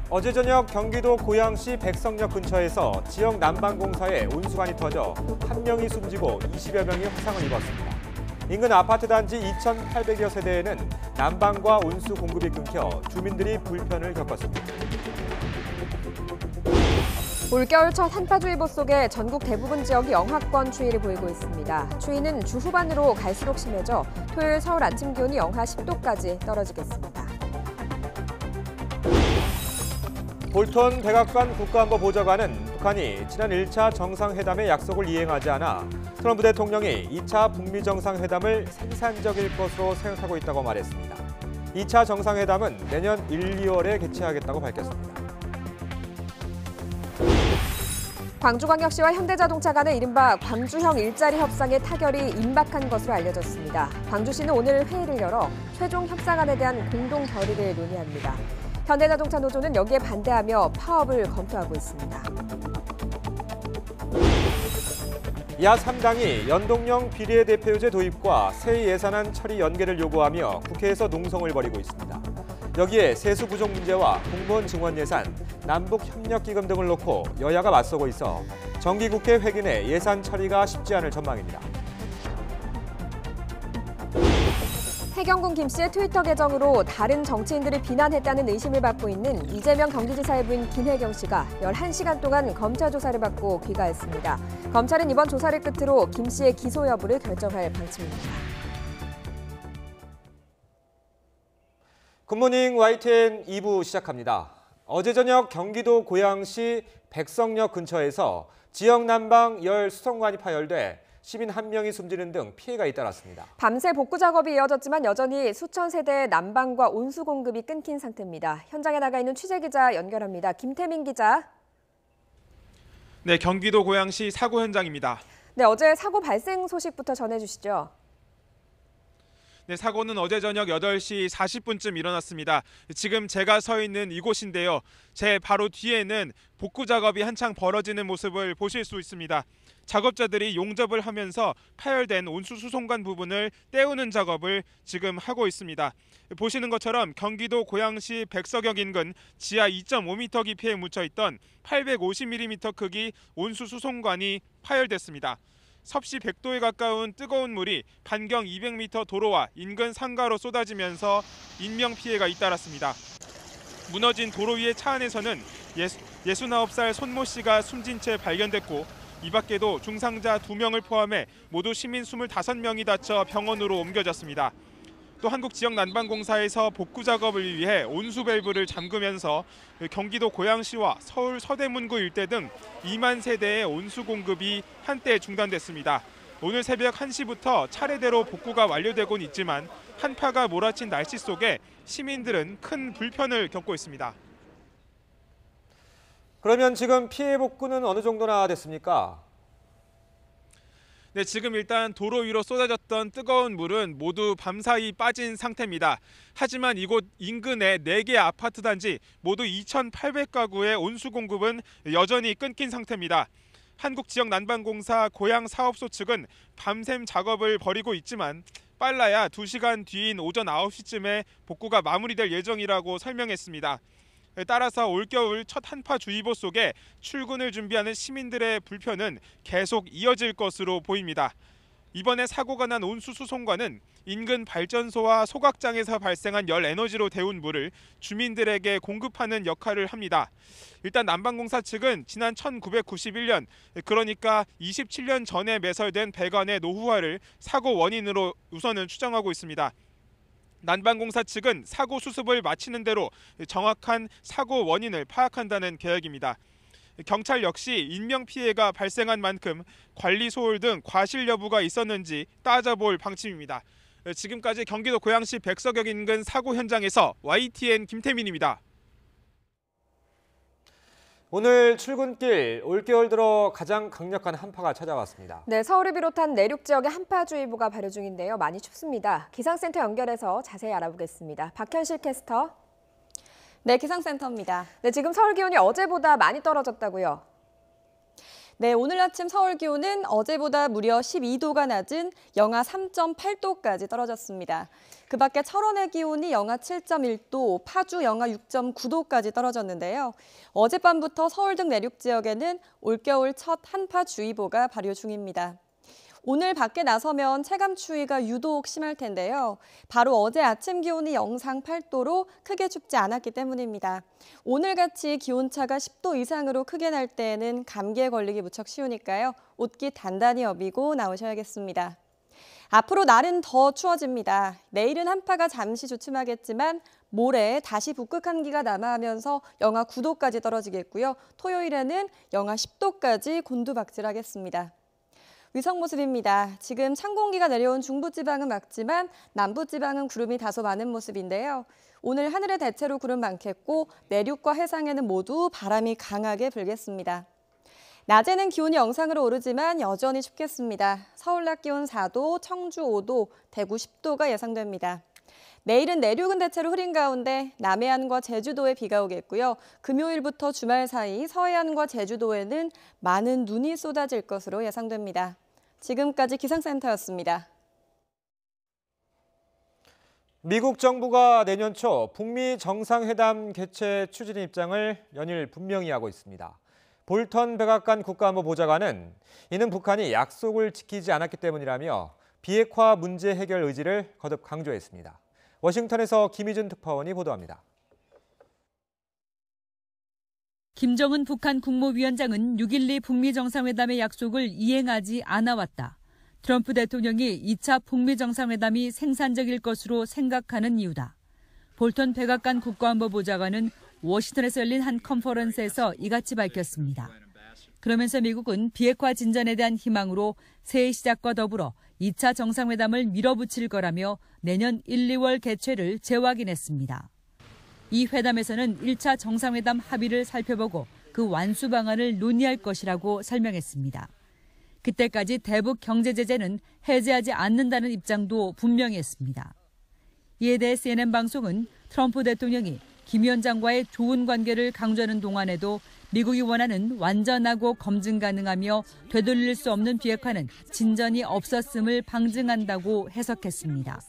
어제 저녁 경기도 고양시 백석역 근처에서 지역 난방공사에 온수관이 터져 1명이 숨지고 20여 명이 화상을 입었습니다. 인근 아파트 단지 2,800여 세대에는 난방과 온수 공급이 끊겨 주민들이 불편을 겪었습니다. 올겨울 첫 한파주의보 속에 전국 대부분 지역이 영하권 추위를 보이고 있습니다. 추위는 주 후반으로 갈수록 심해져 토요일 서울 아침 기온이 영하 10도까지 떨어지겠습니다. 볼턴 백악관 국가안보보좌관은 북한이 지난 1차 정상회담의 약속을 이행하지 않아 트럼프 대통령이 2차 북미 정상회담을 생산적일 것으로 생각하고 있다고 말했습니다. 2차 정상회담은 내년 1, 2월에 개최하겠다고 밝혔습니다. 광주광역시와 현대자동차 간의 이른바 광주형 일자리 협상의 타결이 임박한 것으로 알려졌습니다. 광주시는 오늘 회의를 열어 최종 협상안에 대한 공동 결의를 논의합니다. 현대자동차 노조는 여기에 반대하며 파업을 검토하고 있습니다. 야3당이 연동형 비례대표제 도입과 새 예산안 처리 연계를 요구하며 국회에서 농성을 벌이고 있습니다. 여기에 세수 부족 문제와 공무원 증원 예산, 남북협력기금 등을 놓고 여야가 맞서고 있어 정기국회 회기 내 예산 처리가 쉽지 않을 전망입니다. 해경군 김 씨의 트위터 계정으로 다른 정치인들을 비난했다는 의심을 받고 있는 이재명 경기지사의 부인 김혜경 씨가 11시간 동안 검찰 조사를 받고 귀가했습니다. 검찰은 이번 조사를 끝으로 김 씨의 기소 여부를 결정할 방침입니다. 굿모닝 YTN 2부 시작합니다. 어제 저녁 경기도 고양시 백석역 근처에서 지역 난방 열 수송관이 파열돼 시민 1명이 숨지는 등 피해가 잇따랐습니다. 밤새 복구 작업이 이어졌지만 여전히 수천 세대의 난방과 온수 공급이 끊긴 상태입니다. 현장에 나가 있는 취재기자 연결합니다. 김태민 기자. 네, 경기도 고양시 사고 현장입니다. 네, 어제 사고 발생 소식부터 전해주시죠. 네, 사고는 어제 저녁 8시 40분쯤 일어났습니다. 지금 제가 서 있는 이곳인데요. 제 바로 뒤에는 복구 작업이 한창 벌어지는 모습을 보실 수 있습니다. 작업자들이 용접을 하면서 파열된 온수 수송관 부분을 떼우는 작업을 지금 하고 있습니다. 보시는 것처럼 경기도 고양시 백석역 인근 지하 2.5m 깊이에 묻혀있던 850mm 크기 온수 수송관이 파열됐습니다. 섭씨 100도에 가까운 뜨거운 물이 반경 200m 도로와 인근 상가로 쏟아지면서 인명피해가 잇따랐습니다. 무너진 도로 위의 차 안에서는 69살 손모 씨가 숨진 채 발견됐고 이 밖에도 중상자 2명을 포함해 모두 시민 25명이 다쳐 병원으로 옮겨졌습니다. 또 한국지역난방공사에서 복구 작업을 위해 온수 밸브를 잠그면서 경기도 고양시와 서울 서대문구 일대 등 2만 세대의 온수 공급이 한때 중단됐습니다. 오늘 새벽 1시부터 차례대로 복구가 완료되곤 있지만 한파가 몰아친 날씨 속에 시민들은 큰 불편을 겪고 있습니다. 그러면 지금 피해 복구는 어느 정도나 됐습니까? 네, 지금 일단 도로 위로 쏟아졌던 뜨거운 물은 모두 밤사이 빠진 상태입니다. 하지만 이곳 인근의 4개 아파트 단지 모두 2,800가구의 온수 공급은 여전히 끊긴 상태입니다. 한국지역난방공사 고양사업소 측은 밤샘 작업을 벌이고 있지만 빨라야 2시간 뒤인 오전 9시쯤에 복구가 마무리될 예정이라고 설명했습니다. 따라서 올겨울 첫 한파주의보 속에 출근을 준비하는 시민들의 불편은 계속 이어질 것으로 보입니다. 이번에 사고가 난 온수 수송관은 인근 발전소와 소각장에서 발생한 열 에너지로 데운 물을 주민들에게 공급하는 역할을 합니다. 일단 난방공사 측은 지난 1991년, 그러니까 27년 전에 매설된 배관의 노후화를 사고 원인으로 우선은 추정하고 있습니다. 난방공사 측은 사고 수습을 마치는 대로 정확한 사고 원인을 파악한다는 계획입니다. 경찰 역시 인명피해가 발생한 만큼 관리 소홀 등 과실 여부가 있었는지 따져볼 방침입니다. 지금까지 경기도 고양시 백석역 인근 사고 현장에서 YTN 김태민입니다. 오늘 출근길 올겨울 들어 가장 강력한 한파가 찾아왔습니다. 네, 서울을 비롯한 내륙 지역에 한파주의보가 발효 중인데요. 많이 춥습니다. 기상센터 연결해서 자세히 알아보겠습니다. 박현실 캐스터. 네, 기상센터입니다. 네, 지금 서울 기온이 어제보다 많이 떨어졌다고요? 네, 오늘 아침 서울 기온은 어제보다 무려 12도가 낮은 영하 3.8도까지 떨어졌습니다. 그 밖에 철원의 기온이 영하 7.1도, 파주 영하 6.9도까지 떨어졌는데요. 어젯밤부터 서울 등 내륙 지역에는 올겨울 첫 한파주의보가 발효 중입니다. 오늘 밖에 나서면 체감 추위가 유독 심할 텐데요. 바로 어제 아침 기온이 영상 8도로 크게 춥지 않았기 때문입니다. 오늘같이 기온차가 10도 이상으로 크게 날 때에는 감기에 걸리기 무척 쉬우니까요. 옷깃 단단히 업이고 나오셔야겠습니다. 앞으로 날은 더 추워집니다. 내일은 한파가 잠시 주춤하겠지만 모레 다시 북극 한기가 남하하면서 영하 9도까지 떨어지겠고요. 토요일에는 영하 10도까지 곤두박질하겠습니다. 위성 모습입니다. 지금 찬 공기가 내려온 중부지방은 맑지만 남부지방은 구름이 다소 많은 모습인데요. 오늘 하늘에 대체로 구름 많겠고 내륙과 해상에는 모두 바람이 강하게 불겠습니다. 낮에는 기온이 영상으로 오르지만 여전히 춥겠습니다. 서울 낮 기온 4도, 청주 5도, 대구 10도가 예상됩니다. 내일은 내륙은 대체로 흐린 가운데 남해안과 제주도에 비가 오겠고요. 금요일부터 주말 사이 서해안과 제주도에는 많은 눈이 쏟아질 것으로 예상됩니다. 지금까지 기상센터였습니다. 미국 정부가 내년 초 북미 정상회담 개최 추진 입장을 연일 분명히 하고 있습니다. 볼턴 백악관 국가안보보좌관은 이는 북한이 약속을 지키지 않았기 때문이라며 비핵화 문제 해결 의지를 거듭 강조했습니다. 워싱턴에서 김희준 특파원이 보도합니다. 김정은 북한 국무위원장은 6.12 북미 정상회담의 약속을 이행하지 않아왔다. 트럼프 대통령이 2차 북미 정상회담이 생산적일 것으로 생각하는 이유다. 볼턴 백악관 국가안보보좌관은 워싱턴에서 열린 한 컨퍼런스에서 이같이 밝혔습니다. 그러면서 미국은 비핵화 진전에 대한 희망으로 새해 시작과 더불어 2차 정상회담을 밀어붙일 거라며 내년 1, 2월 개최를 재확인했습니다. 이 회담에서는 1차 정상회담 합의를 살펴보고 그 완수 방안을 논의할 것이라고 설명했습니다. 그때까지 대북 경제 제재는 해제하지 않는다는 입장도 분명히 했습니다. 이에 대해 CNN 방송은 트럼프 대통령이 김 위원장과의 좋은 관계를 강조하는 동안에도 미국이 원하는 완전하고 검증 가능하며 되돌릴 수 없는 비핵화는 진전이 없었음을 방증한다고 해석했습니다.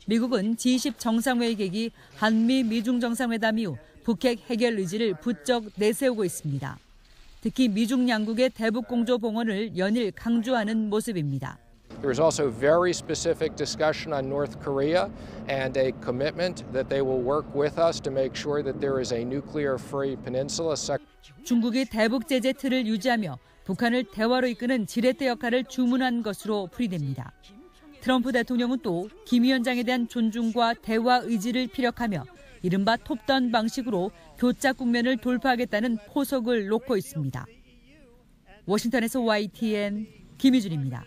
미국은 G20 정상회의 계기 한미 미중 정상회담 이후 북핵 해결 의지를 부쩍 내세우고 있습니다. 특히 미중 양국의 대북 공조 봉헌을 연일 강조하는 모습입니다. There is also very specific discussion on North Korea and a commitment that they will work with us to make sure that there is a nuclear-free peninsula. 중국이 대북 제재 틀을 유지하며 북한을 대화로 이끄는 지렛대 역할을 주문한 것으로 풀이됩니다. 트럼프 대통령은 또 김 위원장에 대한 존중과 대화 의지를 피력하며 이른바 톱다운 방식으로 교착 국면을 돌파하겠다는 포석을 놓고 있습니다. 워싱턴에서 YTN 김희준입니다.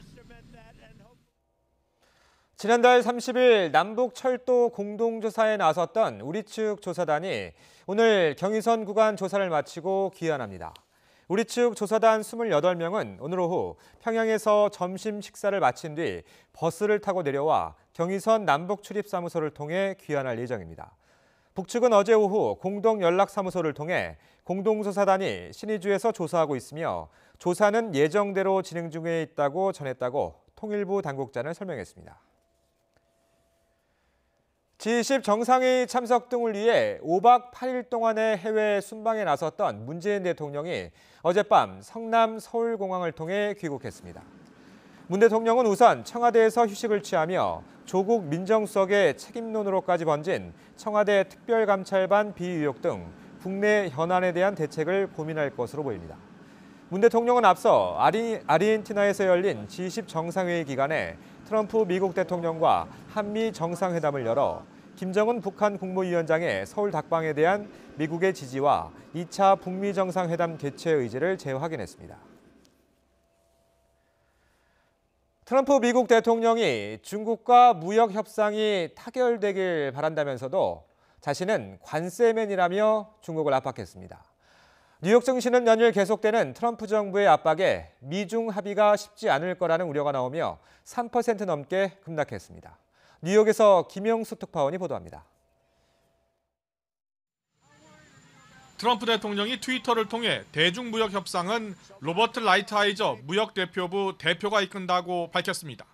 지난달 30일 남북 철도 공동조사에 나섰던 우리 측 조사단이 오늘 경의선 구간 조사를 마치고 귀환합니다. 우리 측 조사단 28명은 오늘 오후 평양에서 점심 식사를 마친 뒤 버스를 타고 내려와 경의선 남북 출입사무소를 통해 귀환할 예정입니다. 북측은 어제 오후 공동연락사무소를 통해 공동조사단이 신의주에서 조사하고 있으며 조사는 예정대로 진행 중에 있다고 전했다고 통일부 당국자는 설명했습니다. G20 정상회의 참석 등을 위해 5박 8일 동안의 해외 순방에 나섰던 문재인 대통령이 어젯밤 성남 서울공항을 통해 귀국했습니다. 문 대통령은 우선 청와대에서 휴식을 취하며 조국 민정수석의 책임론으로까지 번진 청와대 특별감찰반 비의혹 등 국내 현안에 대한 대책을 고민할 것으로 보입니다. 문 대통령은 앞서 아르헨티나에서 열린 G20 정상회의 기간에 트럼프 미국 대통령과 한미 정상회담을 열어 김정은 북한 국무위원장의 서울 답방에 대한 미국의 지지와 2차 북미 정상회담 개최 의지를 재확인했습니다. 트럼프 미국 대통령이 중국과 무역 협상이 타결되길 바란다면서도 자신은 관세맨이라며 중국을 압박했습니다. 뉴욕 증시는 연일 계속되는 트럼프 정부의 압박에 미중 합의가 쉽지 않을 거라는 우려가 나오며 3% 넘게 급락했습니다. 뉴욕에서 김영수 특파원이 보도합니다. 트럼프 대통령이 트위터를 통해 대중무역 협상은 로버트 라이트하이저 무역대표부 대표가 이끈다고 밝혔습니다.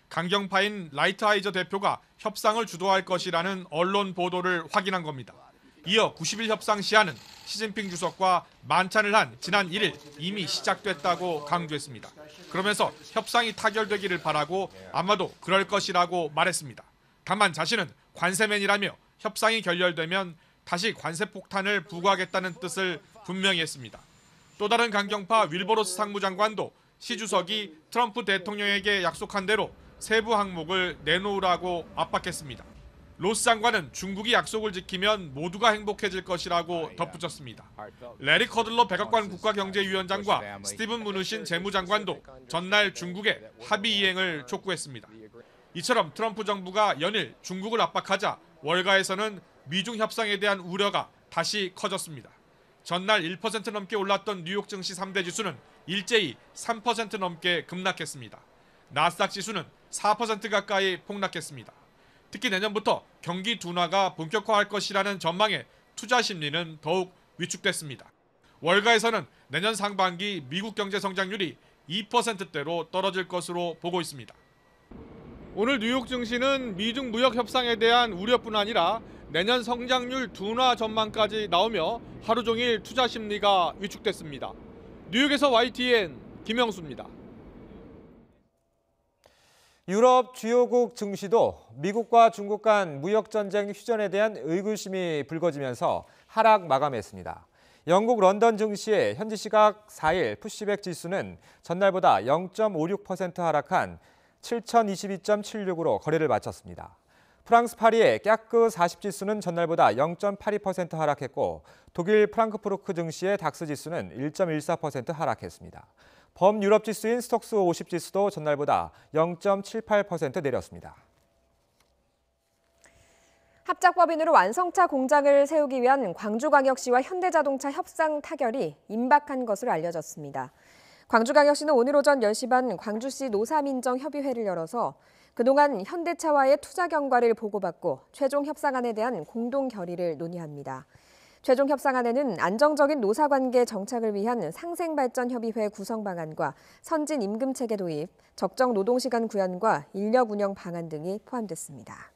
강경파인 라이트하이저 대표가 협상을 주도할 것이라는 언론 보도를 확인한 겁니다. 이어 90일 협상 시한은 시진핑 주석과 만찬을 한 지난 1일 이미 시작됐다고 강조했습니다. 그러면서 협상이 타결되기를 바라고 아마도 그럴 것이라고 말했습니다. 다만 자신은 관세맨이라며 협상이 결렬되면 다시 관세 폭탄을 부과하겠다는 뜻을 분명히 했습니다. 또 다른 강경파 윌버로스 상무장관도 시 주석이 트럼프 대통령에게 약속한 대로 세부 항목을 내놓으라고 압박했습니다. 로스 장관은 중국이 약속을 지키면 모두가 행복해질 것이라고 덧붙였습니다. 레리 커들러 백악관 국가경제위원장과 스티븐 무누신 재무장관도 전날 중국의 합의 이행을 촉구했습니다. 이처럼 트럼프 정부가 연일 중국을 압박하자 월가에서는 미중 협상에 대한 우려가 다시 커졌습니다. 전날 1% 넘게 올랐던 뉴욕 증시 3대 지수는 일제히 3% 넘게 급락했습니다. 나스닥 지수는 4% 가까이 폭락했습니다. 특히 내년부터 경기 둔화가 본격화할 것이라는 전망에 투자 심리는 더욱 위축됐습니다. 월가에서는 내년 상반기 미국 경제 성장률이 2%대로 떨어질 것으로 보고 있습니다. 오늘 뉴욕 증시는 미중 무역 협상에 대한 우려뿐 아니라 내년 성장률 둔화 전망까지 나오며 하루 종일 투자 심리가 위축됐습니다. 뉴욕에서 YTN 김영수입니다. 유럽 주요국 증시도 미국과 중국 간 무역전쟁 휴전에 대한 의구심이 불거지면서 하락 마감했습니다. 영국 런던 증시의 현지 시각 4일 푸시백 지수는 전날보다 0.56% 하락한 7022.76으로 거래를 마쳤습니다. 프랑스 파리의 깍그 40 지수는 전날보다 0.82% 하락했고 독일 프랑크푸르트 증시의 닥스 지수는 1.14% 하락했습니다. 범유럽 지수인 스톡스 50 지수도 전날보다 0.78% 내렸습니다. 합작법인으로 완성차 공장을 세우기 위한 광주광역시와 현대자동차 협상 타결이 임박한 것으로 알려졌습니다. 광주광역시는 오늘 오전 10시 반 광주시 노사민정협의회를 열어서 그동안 현대차와의 투자 경과를 보고받고 최종 협상안에 대한 공동 결의를 논의합니다. 최종 협상안에는 안정적인 노사관계 정착을 위한 상생발전협의회 구성 방안과 선진 임금체계 도입, 적정 노동시간 구현과 인력 운영 방안 등이 포함됐습니다.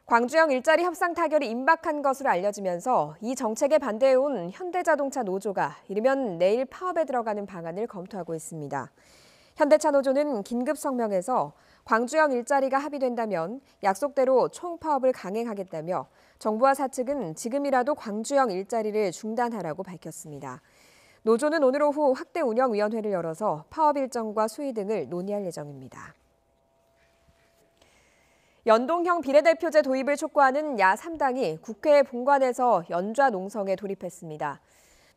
광주형 일자리 협상 타결이 임박한 것으로 알려지면서 이 정책에 반대해온 현대자동차 노조가 이르면 내일 파업에 들어가는 방안을 검토하고 있습니다. 현대차 노조는 긴급 성명에서 광주형 일자리가 합의된다면 약속대로 총파업을 강행하겠다며 정부와 사측은 지금이라도 광주형 일자리를 중단하라고 밝혔습니다. 노조는 오늘 오후 확대운영위원회를 열어서 파업 일정과 수위 등을 논의할 예정입니다. 연동형 비례대표제 도입을 촉구하는 야 3당이 국회 본관에서 연좌 농성에 돌입했습니다.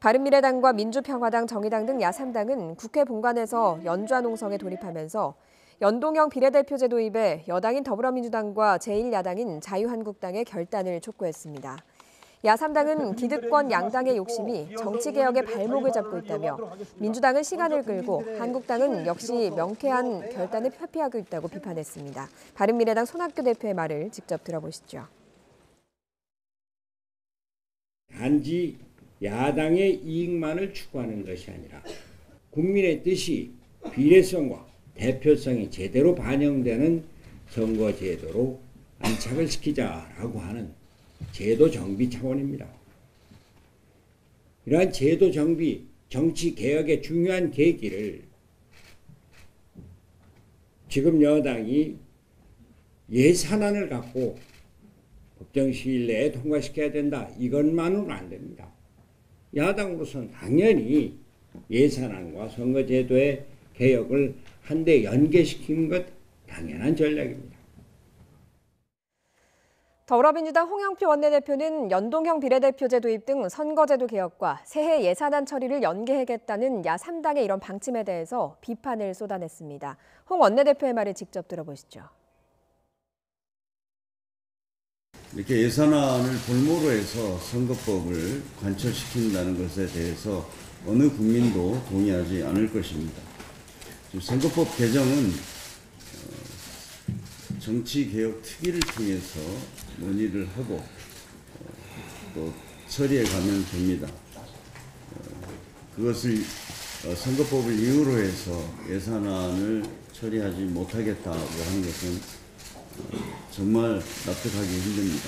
바른미래당과 민주평화당, 정의당 등 야 3당은 국회 본관에서 연좌 농성에 돌입하면서 연동형 비례대표제 도입에 여당인 더불어민주당과 제1야당인 자유한국당의 결단을 촉구했습니다. 야 3당은 기득권 양당의 욕심이 정치개혁의 발목을 잡고 있다며 민주당은 시간을 끌고 한국당은 역시 명쾌한 결단을 회피하고 있다고 비판했습니다. 바른미래당 손학규 대표의 말을 직접 들어보시죠. 단지 야당의 이익만을 추구하는 것이 아니라 국민의 뜻이 비례성과 대표성이 제대로 반영되는 선거제도로 안착을 시키자라고 하는 제도 정비 차원입니다. 이러한 제도 정비, 정치 개혁의 중요한 계기를 지금 여당이 예산안을 갖고 법정 시일 내에 통과시켜야 된다. 이것만으로는 안 됩니다. 야당으로서는 당연히 예산안과 선거제도의 개혁을 한데 연계시키는 것 당연한 전략입니다. 더불어민주당 홍영표 원내대표는 연동형 비례대표제 도입 등 선거제도 개혁과 새해 예산안 처리를 연계하겠다는 야 3당의 이런 방침에 대해서 비판을 쏟아냈습니다. 홍 원내대표의 말을 직접 들어보시죠. 이렇게 예산안을 볼모로 해서 선거법을 관철시킨다는 것에 대해서 어느 국민도 동의하지 않을 것입니다. 선거법 개정은 정치개혁 특위를 통해서 논의를 하고 또 처리해 가면 됩니다. 그것을 선거법을 이유로 해서 예산안을 처리하지 못하겠다고 하는 것은 정말 납득하기 힘듭니다.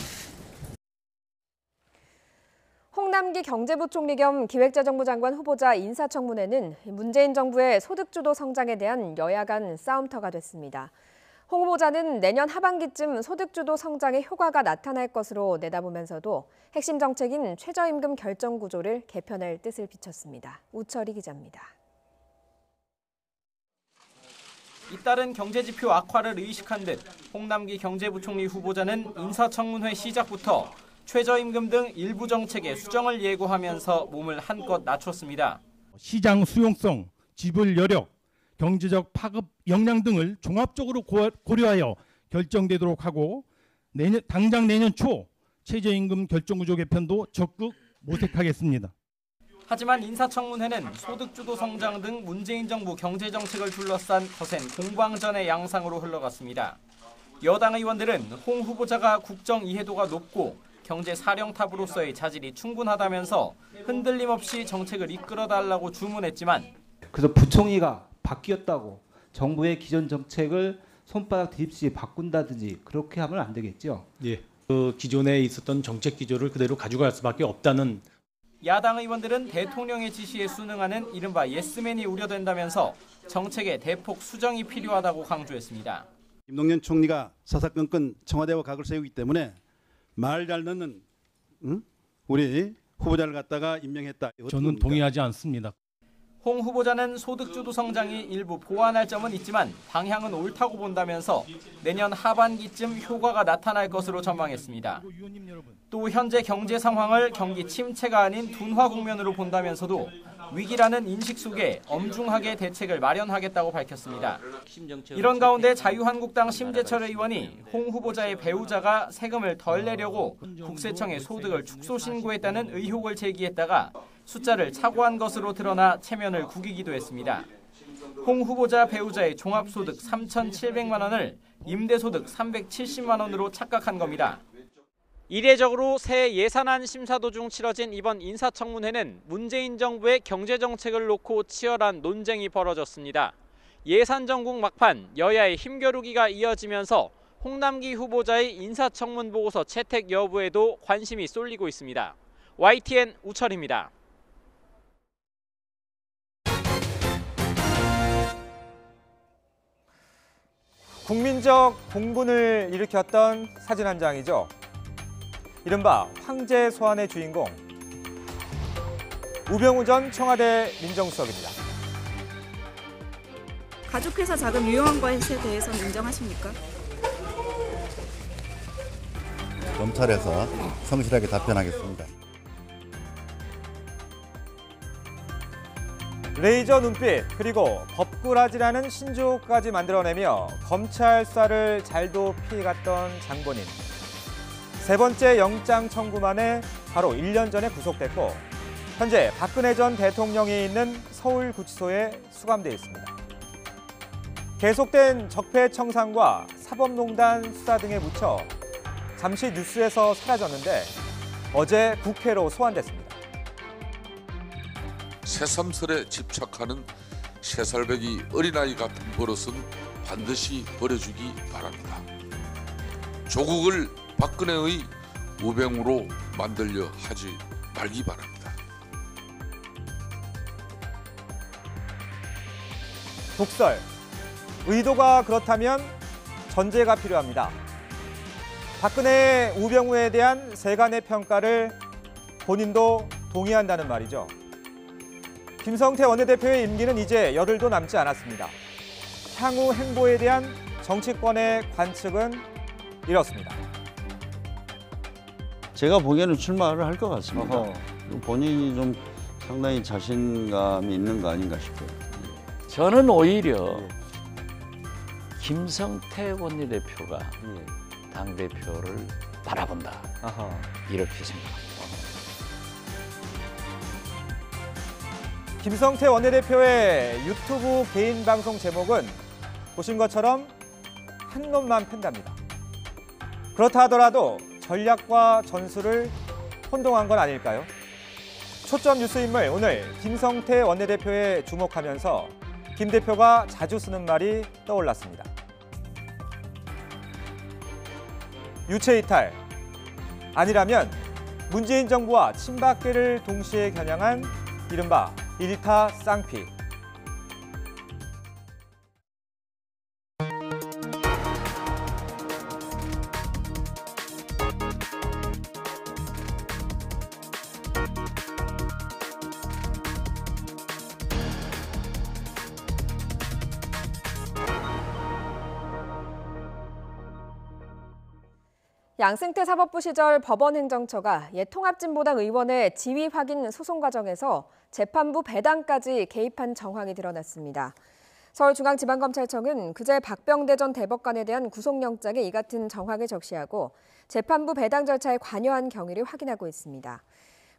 홍남기 경제부총리 겸 기획재정부 장관 후보자 인사청문회는 문재인 정부의 소득주도 성장에 대한 여야 간 싸움터가 됐습니다. 홍 후보자는 내년 하반기쯤 소득주도 성장의 효과가 나타날 것으로 내다보면서도 핵심 정책인 최저임금 결정 구조를 개편할 뜻을 비췄습니다. 우철희 기자입니다. 잇따른 경제지표 악화를 의식한 듯 홍남기 경제부총리 후보자는 인사청문회 시작부터 최저임금 등 일부 정책의 수정을 예고하면서 몸을 한껏 낮췄습니다. 시장 수용성, 지불 여력, 경제적 파급 역량 등을 종합적으로 고려하여 결정되도록 하고 당장 내년 초 최저임금 결정구조 개편도 적극 모색하겠습니다. 하지만 인사청문회는 소득주도 성장 등 문재인 정부 경제정책을 둘러싼 거센 공방전의 양상으로 흘러갔습니다. 여당 의원들은 홍 후보자가 국정 이해도가 높고 경제 사령탑으로서의 자질이 충분하다면서 흔들림 없이 정책을 이끌어달라고 주문했지만 그래서 부총리가 바뀌었다고 정부의 기존 정책을 손바닥 뒤집듯이 바꾼다든지 그렇게 하면 안 되겠죠. 예, 그 기존에 있었던 정책 기조를 그대로 가져갈 수밖에 없다는. 야당 의원들은 대통령의 지시에 순응하는 이른바 예스맨이 우려된다면서 정책의 대폭 수정이 필요하다고 강조했습니다. 김동연 총리가 사사건건 청와대와 각을 세우기 때문에 말 잘 듣는 우리 후보자를 갖다가 임명했다. 저는 동의하지 않습니다. 홍 후보자는 소득주도 성장이 일부 보완할 점은 있지만 방향은 옳다고 본다면서 내년 하반기쯤 효과가 나타날 것으로 전망했습니다. 또 현재 경제 상황을 경기 침체가 아닌 둔화 국면으로 본다면서도 위기라는 인식 속에 엄중하게 대책을 마련하겠다고 밝혔습니다. 이런 가운데 자유한국당 심재철 의원이 홍 후보자의 배우자가 세금을 덜 내려고 국세청에 소득을 축소 신고했다는 의혹을 제기했다가 숫자를 착오한 것으로 드러나 체면을 구기기도 했습니다. 홍 후보자 배우자의 종합소득 3,700만 원을 임대소득 370만 원으로 착각한 겁니다. 이례적으로 새 예산안 심사 도중 치러진 이번 인사청문회는 문재인 정부의 경제정책을 놓고 치열한 논쟁이 벌어졌습니다. 예산 전국 막판 여야의 힘겨루기가 이어지면서 홍남기 후보자의 인사청문 보고서 채택 여부에도 관심이 쏠리고 있습니다. YTN 우철입니다. 국민적 공분을 일으켰던 사진 한 장이죠. 이른바 황제 소환의 주인공 우병우 전 청와대 민정수석입니다. 가족회사 자금 유용한 것에 대해서는 인정하십니까? 검찰에서 성실하게 답변하겠습니다. 레이저 눈빛 그리고 법꾸라지라는 신조어까지 만들어내며 검찰 수사를 잘도 피해갔던 장본인. 세 번째 영장 청구 만에 바로 1년 전에 구속됐고 현재 박근혜 전 대통령이 있는 서울구치소에 수감돼 있습니다. 계속된 적폐청산과 사법농단 수사 등에 묻혀 잠시 뉴스에서 사라졌는데 어제 국회로 소환됐습니다. 새삼스레 집착하는 새살배기 어린아이 같은 버릇은 반드시 버려주기 바랍니다. 조국을 박근혜의 우병우로 만들려 하지 말기 바랍니다. 독설. 의도가 그렇다면 전제가 필요합니다. 박근혜, 우병우에 대한 세간의 평가를 본인도 동의한다는 말이죠. 김성태 원내대표의 임기는 이제 열흘도 남지 않았습니다. 향후 행보에 대한 정치권의 관측은 이렇습니다. 제가 보기에는 출마를 할 것 같습니다. 본인이 좀 상당히 자신감이 있는 거 아닌가 싶어요. 저는 오히려 김성태 원내대표가 당대표를 바라본다. 이렇게 생각합니다. 김성태 원내대표의 유튜브 개인 방송 제목은 보신 것처럼 한 놈만 팬답니다. 그렇다 하더라도 전략과 전술을 혼동한 건 아닐까요? 초점 뉴스 인물 오늘 김성태 원내대표에 주목하면서 김 대표가 자주 쓰는 말이 떠올랐습니다. 유체이탈, 아니라면 문재인 정부와 친박계를 동시에 겨냥한 이른바 일타 쌍피. 양승태 사법부 시절 법원행정처가 옛 통합진보당 의원의 지위 확인 소송 과정에서 재판부 배당까지 개입한 정황이 드러났습니다. 서울중앙지방검찰청은 그제 박병대 전 대법관에 대한 구속영장에 이 같은 정황을 적시하고 재판부 배당 절차에 관여한 경위를 확인하고 있습니다.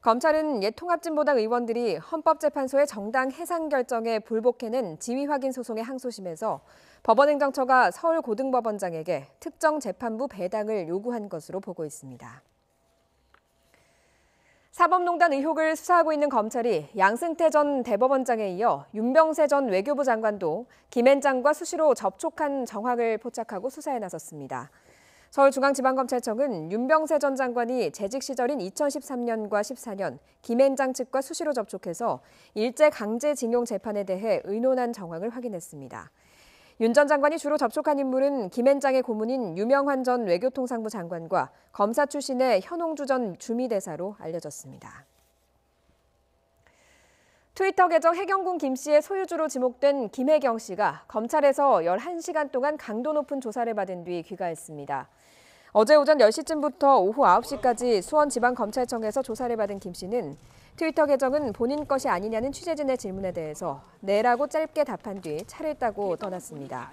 검찰은 옛 통합진보당 의원들이 헌법재판소의 정당 해상 결정에 불복해낸 지위 확인 소송의 항소심에서 법원행정처가 서울고등법원장에게 특정 재판부 배당을 요구한 것으로 보고 있습니다. 사법농단 의혹을 수사하고 있는 검찰이 양승태 전 대법원장에 이어 윤병세 전 외교부 장관도 김앤장과 수시로 접촉한 정황을 포착하고 수사에 나섰습니다. 서울중앙지방검찰청은 윤병세 전 장관이 재직 시절인 2013년과 14년 김앤장 측과 수시로 접촉해서 일제강제징용 재판에 대해 의논한 정황을 확인했습니다. 윤 전 장관이 주로 접촉한 인물은 김앤장의 고문인 유명환 전 외교통상부 장관과 검사 출신의 현홍주 전 주미대사로 알려졌습니다. 트위터 계정 해경군 김씨의 소유주로 지목된 김혜경 씨가 검찰에서 11시간 동안 강도 높은 조사를 받은 뒤 귀가했습니다. 어제 오전 10시쯤부터 오후 9시까지 수원지방검찰청에서 조사를 받은 김 씨는 트위터 계정은 본인 것이 아니냐는 취재진의 질문에 대해서 네라고 짧게 답한 뒤 차를 타고 떠났습니다.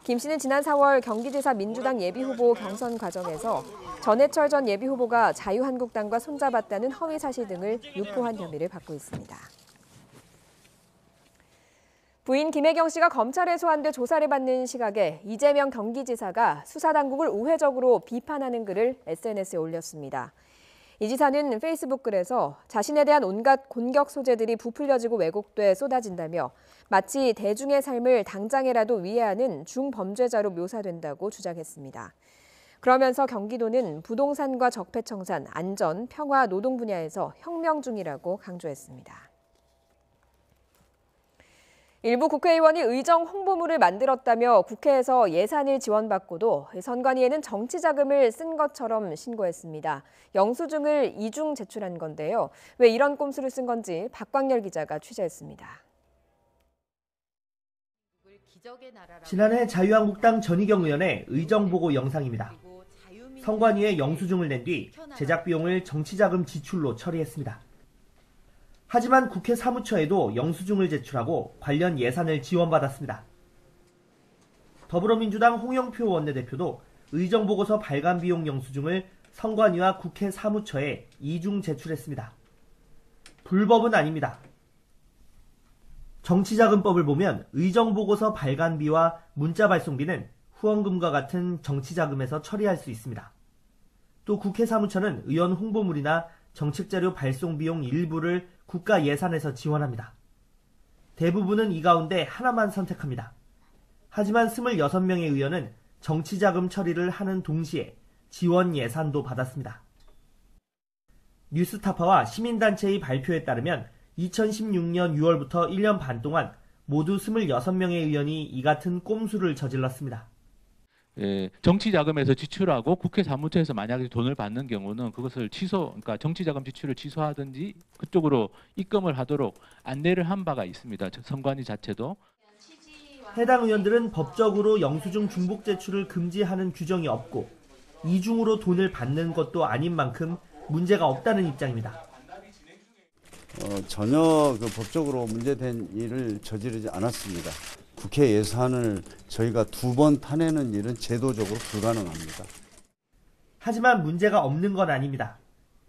김 씨는 지난 4월 경기지사 민주당 예비후보 경선 과정에서 전해철 전 예비후보가 자유한국당과 손잡았다는 허위 사실 등을 유포한 혐의를 받고 있습니다. 부인 김혜경 씨가 검찰에 소환돼 조사를 받는 시각에 이재명 경기지사가 수사당국을 우회적으로 비판하는 글을 SNS에 올렸습니다. 이 지사는 페이스북 글에서 자신에 대한 온갖 공격 소재들이 부풀려지고 왜곡돼 쏟아진다며 마치 대중의 삶을 당장이라도 위해하는 중범죄자로 묘사된다고 주장했습니다. 그러면서 경기도는 부동산과 적폐청산, 안전, 평화, 노동 분야에서 혁명 중이라고 강조했습니다. 일부 국회의원이 의정 홍보물을 만들었다며 국회에서 예산을 지원받고도 선관위에는 정치 자금을 쓴 것처럼 신고했습니다. 영수증을 이중 제출한 건데요. 왜 이런 꼼수를 쓴 건지 박광열 기자가 취재했습니다. 지난해 자유한국당 전희경 의원의 의정보고 영상입니다. 선관위에 영수증을 낸 뒤 제작 비용을 정치 자금 지출로 처리했습니다. 하지만 국회 사무처에도 영수증을 제출하고 관련 예산을 지원받았습니다. 더불어민주당 홍영표 원내대표도 의정보고서 발간 비용 영수증을 선관위와 국회 사무처에 이중 제출했습니다. 불법은 아닙니다. 정치자금법을 보면 의정보고서 발간비와 문자 발송비는 후원금과 같은 정치자금에서 처리할 수 있습니다. 또 국회 사무처는 의원 홍보물이나 정책자료 발송 비용 일부를 국가 예산에서 지원합니다. 대부분은 이 가운데 하나만 선택합니다. 하지만 26명의 의원은 정치자금 처리를 하는 동시에 지원 예산도 받았습니다. 뉴스타파와 시민단체의 발표에 따르면 2016년 6월부터 1년 반 동안 모두 26명의 의원이 이 같은 꼼수를 저질렀습니다. 정치자금에서 지출하고 국회 사무처에서 만약에 돈을 받는 경우는 그것을 그러니까 정치자금 지출을 취소하든지 그쪽으로 입금을 하도록 안내를 한 바가 있습니다. 선관위 자체도. 해당 의원들은 법적으로 영수증 중복 제출을 금지하는 규정이 없고 이중으로 돈을 받는 것도 아닌 만큼 문제가 없다는 입장입니다. 전혀 법적으로 문제된 일을 저지르지 않았습니다. 국회 예산을 저희가 2번 타내는 일은 제도적으로 불가능합니다. 하지만 문제가 없는 건 아닙니다.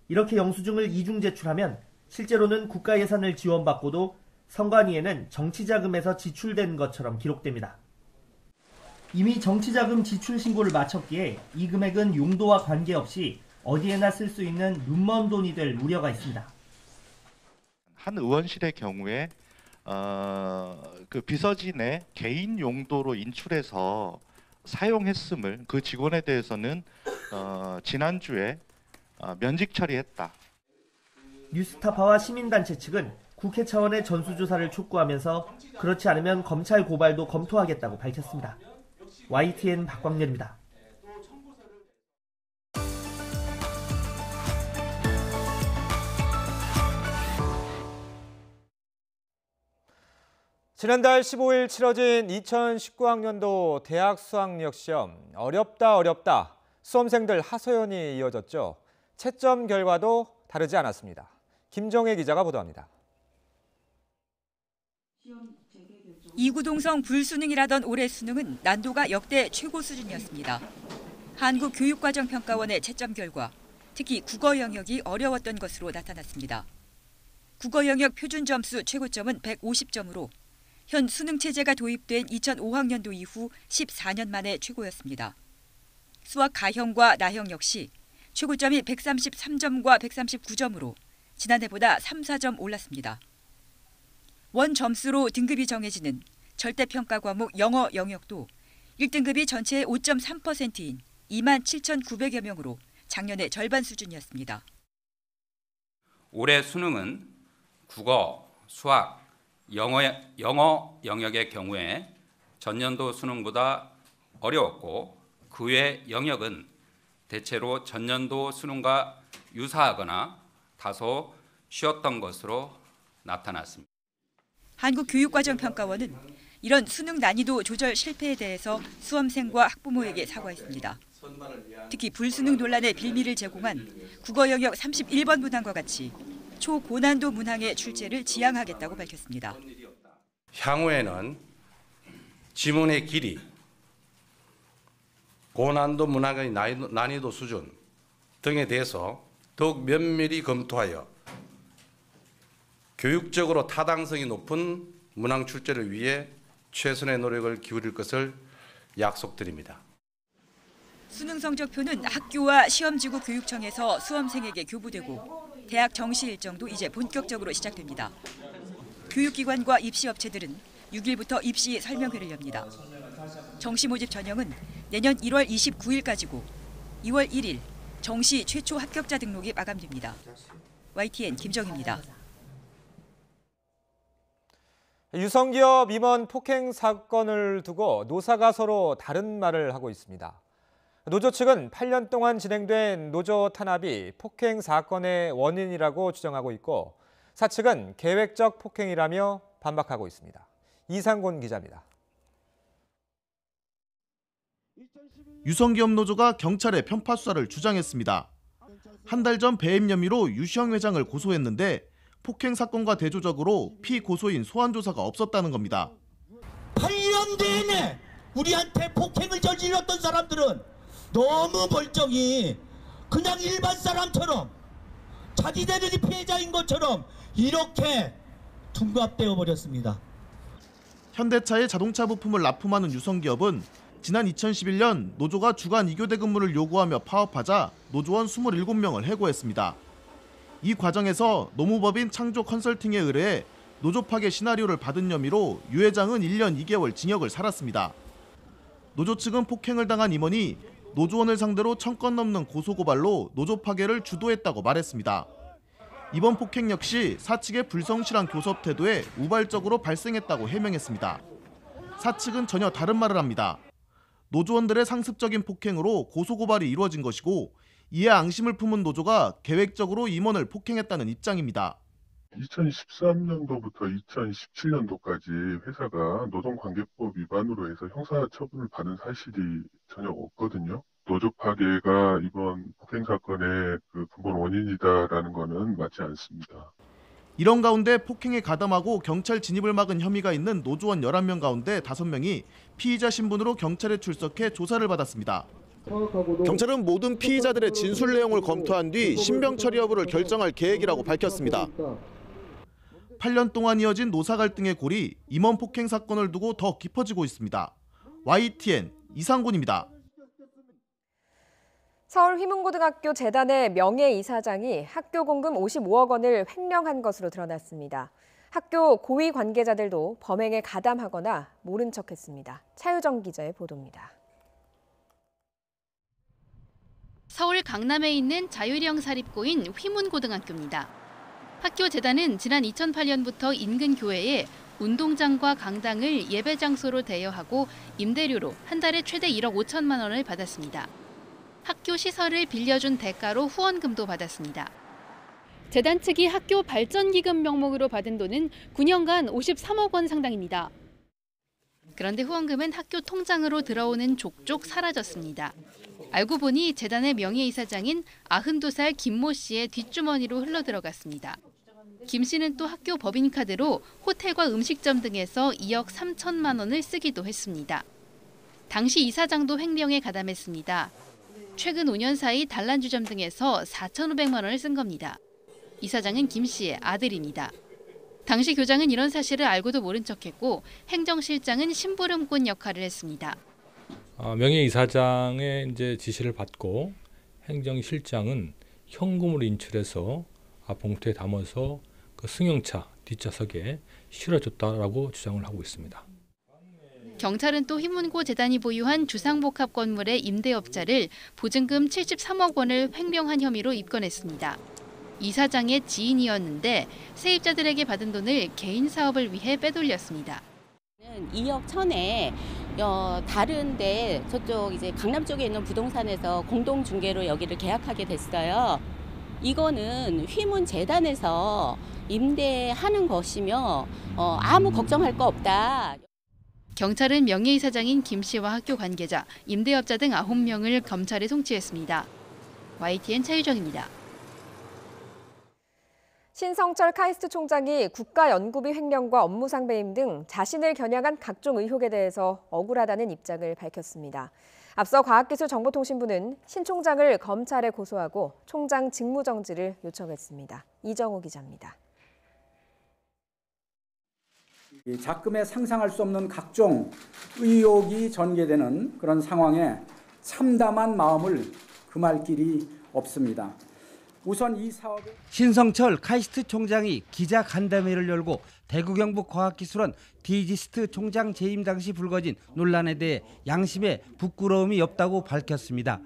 이렇게 영수증을 이중 제출하면 실제로는 국가 예산을 지원받고도 선관위에는 정치자금에서 지출된 것처럼 기록됩니다. 이미 정치자금 지출 신고를 마쳤기에 이 금액은 용도와 관계없이 어디에나 쓸 수 있는 눈먼 돈이 될 우려가 있습니다. 한 의원실의 경우에 그 비서진의 개인 용도로 인출해서 사용했음을 그 직원에 대해서는 지난주에 면직 처리했다. 뉴스타파와 시민단체 측은 국회 차원의 전수조사를 촉구하면서 그렇지 않으면 검찰 고발도 검토하겠다고 밝혔습니다. YTN 박광렬입니다. 지난달 15일 치러진 2019학년도 대학 수학력 시험 어렵다 수험생들 하소연이 이어졌죠. 채점 결과도 다르지 않았습니다. 김정혜 기자가 보도합니다. 이구동성 불수능이라던 올해 수능은 난도가 역대 최고 수준이었습니다. 한국교육과정평가원의 채점 결과, 특히 국어 영역이 어려웠던 것으로 나타났습니다. 국어 영역 표준 점수 최고점은 150점으로 현 수능 체제가 도입된 2005학년도 이후 14년 만에 최고였습니다. 수학 가형과 나형 역시 최고점이 133점과 139점으로 지난해보다 3, 4점 올랐습니다. 원 점수로 등급이 정해지는 절대평가 과목 영어 영역도 1등급이 전체의 5.3%인 27,900여 명으로 작년의 절반 수준이었습니다. 올해 수능은 국어, 수학, 영어 영역의 경우에 전년도 수능보다 어려웠고 그 외 영역은 대체로 전년도 수능과 유사하거나 다소 쉬웠던 것으로 나타났습니다. 한국교육과정평가원은 이런 수능 난이도 조절 실패에 대해서 수험생과 학부모에게 사과했습니다. 특히 불수능 논란의 빌미를 제공한 국어 영역 31번 문항과 같이 초고난도 문항의 출제를 지양하겠다고 밝혔습니다. 향후에는 지문의 길이, 고난도 문항의 난이도 수준 등에 대해서 더욱 면밀히 검토하여 교육적으로 타당성이 높은 문항 출제를 위해 최선의 노력을 기울일 것을 약속드립니다. 수능 성적표는 학교와 시험지구 교육청에서 수험생에게 교부되고 대학 정시 일정도 이제 본격적으로 시작됩니다. 교육기관과 입시업체들은 6일부터 입시 설명회를 엽니다. 정시 모집 전형은 내년 1월 29일까지고 2월 1일 정시 최초 합격자 등록이 마감됩니다. YTN 김정희입니다. 유성기업 임원 폭행 사건을 두고 노사가 서로 다른 말을 하고 있습니다. 노조 측은 8년 동안 진행된 노조 탄압이 폭행 사건의 원인이라고 주장하고 있고 사측은 계획적 폭행이라며 반박하고 있습니다. 이상곤 기자입니다. 유성기업 노조가 경찰에 편파 수사를 주장했습니다. 한 달 전 배임 혐의로 유시영 회장을 고소했는데 폭행 사건과 대조적으로 피고소인 소환 조사가 없었다는 겁니다. 8년 내내 우리한테 폭행을 저질렀던 사람들은 너무 멀쩡히 그냥 일반 사람처럼 자기네들이 피해자인 것처럼 이렇게 둔갑되어 버렸습니다. 현대차의 자동차 부품을 납품하는 유성기업은 지난 2011년 노조가 주간 2교대 근무를 요구하며 파업하자 노조원 27명을 해고했습니다. 이 과정에서 노무법인 창조 컨설팅에 의뢰해 노조 파괴 시나리오를 받은 혐의로 유 회장은 1년 2개월 징역을 살았습니다. 노조 측은 폭행을 당한 임원이 노조원을 상대로 1000건 넘는 고소고발로 노조 파괴를 주도했다고 말했습니다. 이번 폭행 역시 사측의 불성실한 교섭 태도에 우발적으로 발생했다고 해명했습니다. 사측은 전혀 다른 말을 합니다. 노조원들의 상습적인 폭행으로 고소고발이 이루어진 것이고 이에 앙심을 품은 노조가 계획적으로 임원을 폭행했다는 입장입니다. 2013년도부터 2017년도까지 회사가 노동관계법 위반으로 해서 형사처분을 받은 사실이 전혀 없거든요. 노조 파괴가 이번 폭행 사건의 근본 원인이다라는 것은 맞지 않습니다. 이런 가운데 폭행에 가담하고 경찰 진입을 막은 혐의가 있는 노조원 11명 가운데 5명이 피의자 신분으로 경찰에 출석해 조사를 받았습니다. 경찰은 모든 피의자들의 진술 내용을 검토한 뒤 신병 처리 여부를 결정할 계획이라고 밝혔습니다. 8년 동안 이어진 노사 갈등의 골이 임원 폭행 사건을 두고 더 깊어지고 있습니다. YTN 이상곤입니다. 서울 휘문고등학교 재단의 명예이사장이 학교 공금 55억 원을 횡령한 것으로 드러났습니다. 학교 고위 관계자들도 범행에 가담하거나 모른 척했습니다. 차유정 기자의 보도입니다. 서울 강남에 있는 자율형 사립고인 휘문고등학교입니다. 학교 재단은 지난 2008년부터 인근 교회에 운동장과 강당을 예배 장소로 대여하고 임대료로 한 달에 최대 1억 5천만 원을 받았습니다. 학교 시설을 빌려준 대가로 후원금도 받았습니다. 재단 측이 학교 발전기금 명목으로 받은 돈은 9년간 53억 원 상당입니다. 그런데 후원금은 학교 통장으로 들어오는 족족 사라졌습니다. 알고 보니 재단의 명예이사장인 92살 김모 씨의 뒷주머니로 흘러들어갔습니다. 김 씨는 또 학교 법인카드로 호텔과 음식점 등에서 2억 3천만 원을 쓰기도 했습니다. 당시 이사장도 횡령에 가담했습니다. 최근 5년 사이 단란주점 등에서 4,500만 원을 쓴 겁니다. 이사장은 김 씨의 아들입니다. 당시 교장은 이런 사실을 알고도 모른 척했고 행정실장은 심부름꾼 역할을 했습니다. 명예이사장의 이제 지시를 받고 행정실장은 현금으로 인출해서 봉투에 담아서 그 승용차 뒷좌석에 실어줬다라고 주장을 하고 있습니다. 경찰은 또 휘문고 재단이 보유한 주상복합 건물의 임대업자를 보증금 73억 원을 횡령한 혐의로 입건했습니다. 이사장의 지인이었는데 세입자들에게 받은 돈을 개인 사업을 위해 빼돌렸습니다. 2억 천에 다른데 저쪽 이제 강남 쪽에 있는 부동산에서 공동 중개로 여기를 계약하게 됐어요. 이거는 휘문 재단에서 임대하는 것이며 아무 걱정할 거 없다. 경찰은 명예이사장인 김 씨와 학교 관계자, 임대업자 등 9명을 검찰에 송치했습니다. YTN 차유정입니다. 신성철 카이스트 총장이 국가연구비 횡령과 업무상 배임 등 자신을 겨냥한 각종 의혹에 대해서 억울하다는 입장을 밝혔습니다. 앞서 과학기술정보통신부는 신 총장을 검찰에 고소하고 총장 직무정지를 요청했습니다. 이정우 기자입니다. 작금에 상상할 수 없는 각종 의혹이 전개되는 그런 상황에 참담한 마음을 금할 길이 없습니다. 우선 이 사업에 신성철 카이스트 총장이 기자 간담회를 열고 대구경북과학기술원 디지스트 총장 재임 당시 불거진 논란에 대해 양심에 부끄러움이 없다고 밝혔습니다.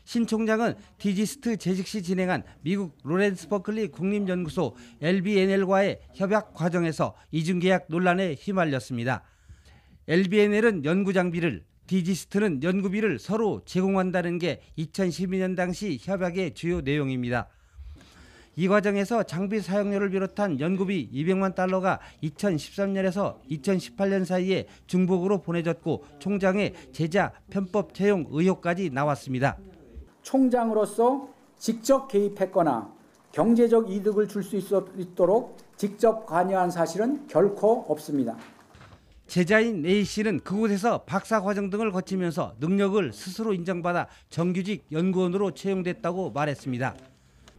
신 총장은 디지스트 재직 시 진행한 미국 로렌스 버클리 국립연구소 LBNL과의 협약 과정에서 이중계약 논란에 휘말렸습니다. LBNL은 연구 장비를, 디지스트는 연구비를 서로 제공한다는 게 2012년 당시 협약의 주요 내용입니다. 이 과정에서 장비 사용료를 비롯한 연구비 200만 달러가 2013년에서 2018년 사이에 중복으로 보내졌고 총장의 제자 편법 채용 의혹까지 나왔습니다. 총장으로서 직접 개입했거나 경제적 이득을 줄 수 있도록 직접 관여한 사실은 결코 없습니다. 제자인 A 씨는 그곳에서 박사과정 등을 거치면서 능력을 스스로 인정받아 정규직 연구원으로 채용됐다고 말했습니다.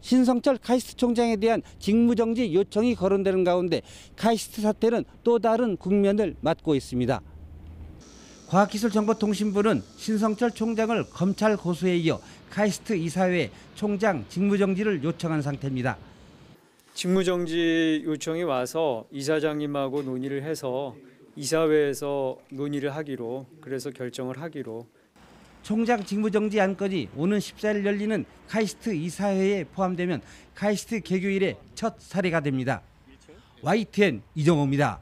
신성철 카이스트 총장에 대한 직무정지 요청이 거론되는 가운데 카이스트 사태는 또 다른 국면을 맞고 있습니다. 과학기술정보통신부는 신성철 총장을 검찰 고소에 이어 카이스트 이사회 총장 직무정지를 요청한 상태입니다. 직무정지 요청이 와서 이사장님하고 논의를 해서 이사회에서 논의를 하기로, 그래서 결정을 하기로. 총장 직무정지 안건이 오는 14일 열리는 카이스트 이사회에 포함되면 카이스트 개교 이래 첫 사례가 됩니다. YTN 이정호입니다.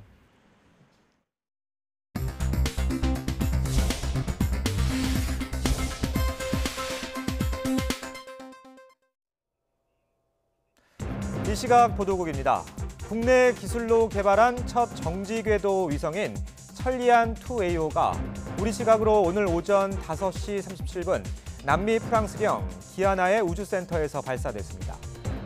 이 시각 보도국입니다. 국내 기술로 개발한 첫 정지궤도 위성인 천리안2AO가 우리 시각으로 오늘 오전 5시 37분 남미 프랑스령 기아나의 우주센터에서 발사됐습니다.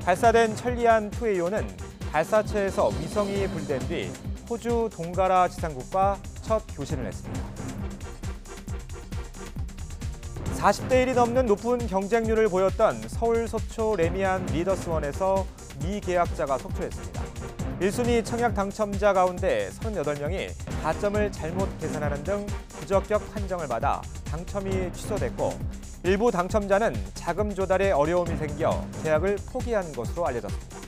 발사된 천리안2AO는 발사체에서 위성이 분리된 뒤 호주 동가라 지상국과 첫 교신을 했습니다. 40대 1이 넘는 높은 경쟁률을 보였던 서울 서초 레미안 리더스원에서 미계약자가 속출했습니다. 1순위 청약 당첨자 가운데 38명이 가점을 잘못 계산하는 등 부적격 판정을 받아 당첨이 취소됐고 일부 당첨자는 자금 조달에 어려움이 생겨 계약을 포기한 것으로 알려졌습니다.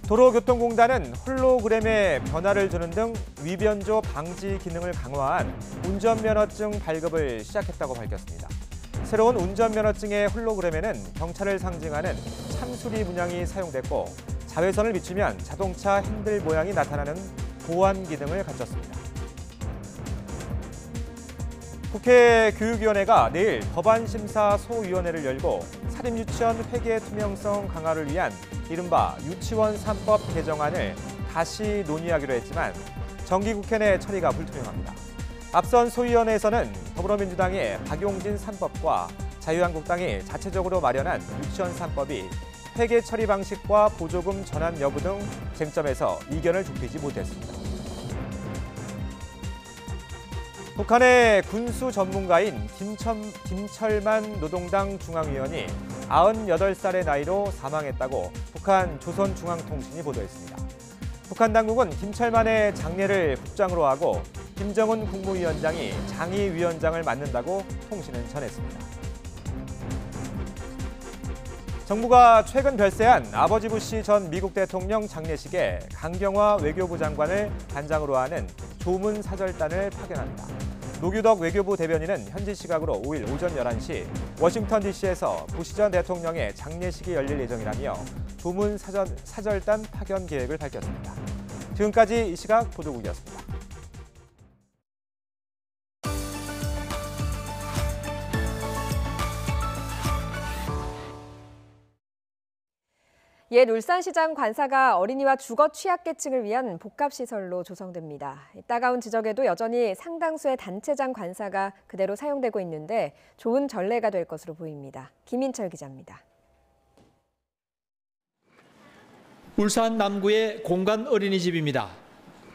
도로교통공단은 홀로그램에 변화를 주는 등 위변조 방지 기능을 강화한 운전면허증 발급을 시작했다고 밝혔습니다. 새로운 운전면허증의 홀로그램에는 경찰을 상징하는 참수리 문양이 사용됐고 자외선을 비추면 자동차 핸들 모양이 나타나는 보안 기능을 갖췄습니다. 국회 교육위원회가 내일 법안심사 소위원회를 열고 사립유치원 회계 투명성 강화를 위한 이른바 유치원 3법 개정안을 다시 논의하기로 했지만 정기국회 내 처리가 불투명합니다. 앞선 소위원회에서는 더불어민주당의 박용진 3법과 자유한국당이 자체적으로 마련한 유치원 3법이 회계 처리 방식과 보조금 전환 여부 등 쟁점에서 이견을 좁히지 못했습니다. 북한의 군수 전문가인 김철만 노동당 중앙위원이 98살의 나이로 사망했다고 북한 조선중앙통신이 보도했습니다. 북한 당국은 김철만의 장례를 국장으로 하고 김정은 국무위원장이 장의위원장을 맡는다고 통신은 전했습니다. 정부가 최근 별세한 아버지 부시 전 미국 대통령 장례식에 강경화 외교부 장관을 단장으로 하는 조문사절단을 파견합니다. 노규덕 외교부 대변인은 현지 시각으로 5일 오전 11시 워싱턴 DC에서 부시 전 대통령의 장례식이 열릴 예정이라며 조문사절단 파견 계획을 밝혔습니다. 지금까지 이 시각 보도국이었습니다. 옛 울산시장 관사가 어린이와 주거 취약계층을 위한 복합시설로 조성됩니다. 따가운 지적에도 여전히 상당수의 단체장 관사가 그대로 사용되고 있는데 좋은 전례가 될 것으로 보입니다. 김인철 기자입니다. 울산 남구의 공간 어린이집입니다.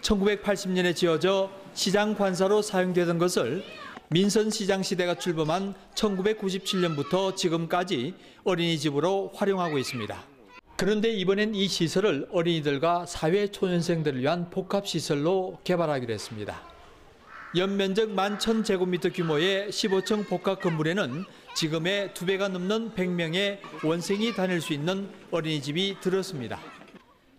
1980년에 지어져 시장 관사로 사용되던 것을 민선시장 시대가 출범한 1997년부터 지금까지 어린이집으로 활용하고 있습니다. 그런데 이번엔 이 시설을 어린이들과 사회초년생들을 위한 복합시설로 개발하기로 했습니다. 연면적 11,000제곱미터 규모의 15층 복합 건물에는 지금의 2배가 넘는 100명의 원생이 다닐 수 있는 어린이집이 들었습니다.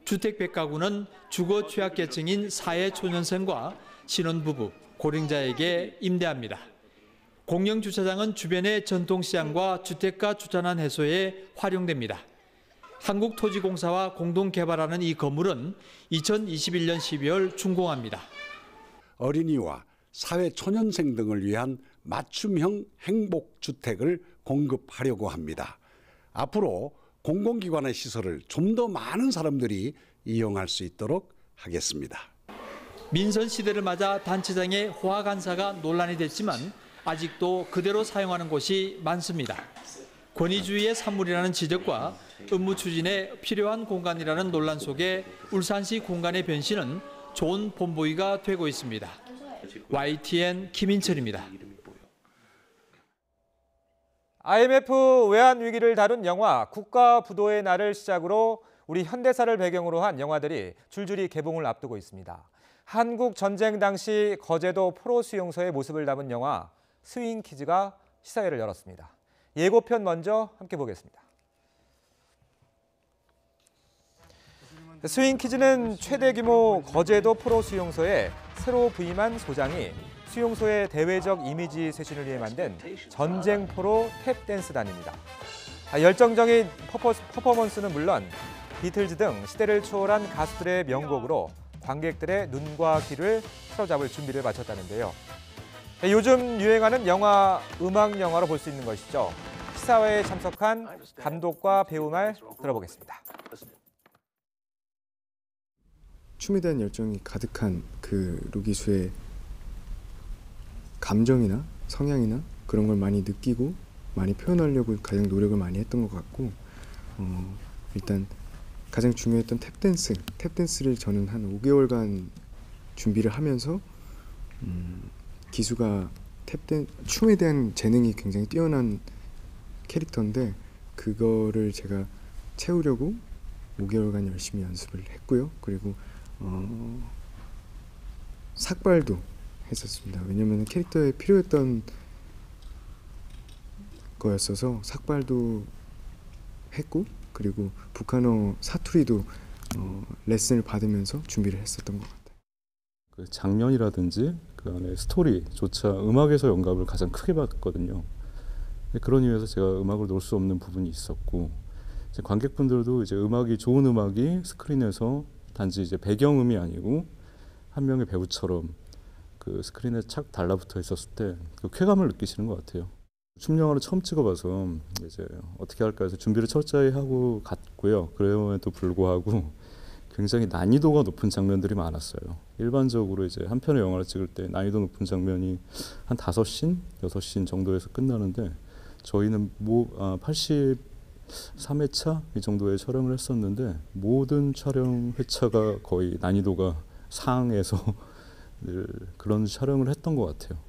주택 100가구는 주거 취약계층인 사회초년생과 신혼부부, 고령자에게 임대합니다. 공영주차장은 주변의 전통시장과 주택가 주차난 해소에 활용됩니다. 한국토지공사와 공동 개발하는 이 건물은 2021년 12월 준공합니다. 어린이와 사회초년생 등을 위한 맞춤형 행복주택을 공급하려고 합니다. 앞으로 공공기관의 시설을 좀 더 많은 사람들이 이용할 수 있도록 하겠습니다. 민선 시대를 맞아 단체장의 호화관사가 논란이 됐지만 아직도 그대로 사용하는 곳이 많습니다. 권위주의의 산물이라는 지적과 업무 추진에 필요한 공간이라는 논란 속에 울산시 공간의 변신은 좋은 본보기가 되고 있습니다. YTN 김인철입니다. IMF 외환 위기를 다룬 영화 국가부도의 날을 시작으로 우리 현대사를 배경으로 한 영화들이 줄줄이 개봉을 앞두고 있습니다. 한국 전쟁 당시 거제도 포로 수용소의 모습을 담은 영화 스윙키즈가 시사회를 열었습니다. 예고편 먼저 함께 보겠습니다. 스윙키즈는 최대 규모 거제도 포로 수용소에 새로 부임한 소장이 수용소의 대외적 이미지 쇄신을 위해 만든 전쟁 포로 탭댄스단입니다. 열정적인 퍼포먼스는 물론 비틀즈 등 시대를 초월한 가수들의 명곡으로 관객들의 눈과 귀를 사로잡을 준비를 마쳤다는데요. 요즘 유행하는 영화, 음악 영화로 볼 수 있는 것이죠. 시사회에 참석한 감독과 배우 말 들어보겠습니다. 춤에 대한 열정이 가득한 그 루기수의 감정이나 성향이나 그런 걸 많이 느끼고 많이 표현하려고 가장 노력을 많이 했던 것 같고, 일단 가장 중요했던 탭댄스를 저는 한 5개월간 준비를 하면서 기수가 춤에 대한 재능이 굉장히 뛰어난 캐릭터인데 그거를 제가 채우려고 5개월간 열심히 연습을 했고요. 그리고 삭발도 했었습니다. 왜냐하면 캐릭터에 필요했던 거였어서 삭발도 했고 그리고 북한어 사투리도 레슨을 받으면서 준비를 했었던 것 같아요. 그 장면이라든지 그 안에 스토리조차 음악에서 영감을 가장 크게 받거든요. 그런 이유에서 제가 음악을 놓을 수 없는 부분이 있었고 이제 관객분들도 이제 좋은 음악이 스크린에서 단지 이제 배경음이 아니고 한 명의 배우처럼 그 스크린에 착 달라붙어 있었을 때 그 쾌감을 느끼시는 것 같아요. 춤 영화를 처음 찍어봐서 이제 어떻게 할까 해서 준비를 철저히 하고 갔고요. 그럼에도 불구하고 굉장히 난이도가 높은 장면들이 많았어요. 일반적으로 이제 한 편의 영화를 찍을 때 난이도 높은 장면이 한 5씬, 6씬 정도에서 끝나는데 저희는 83회차 이 정도의 촬영을 했었는데 모든 촬영 회차가 거의 난이도가 상에서 늘 그런 촬영을 했던 것 같아요.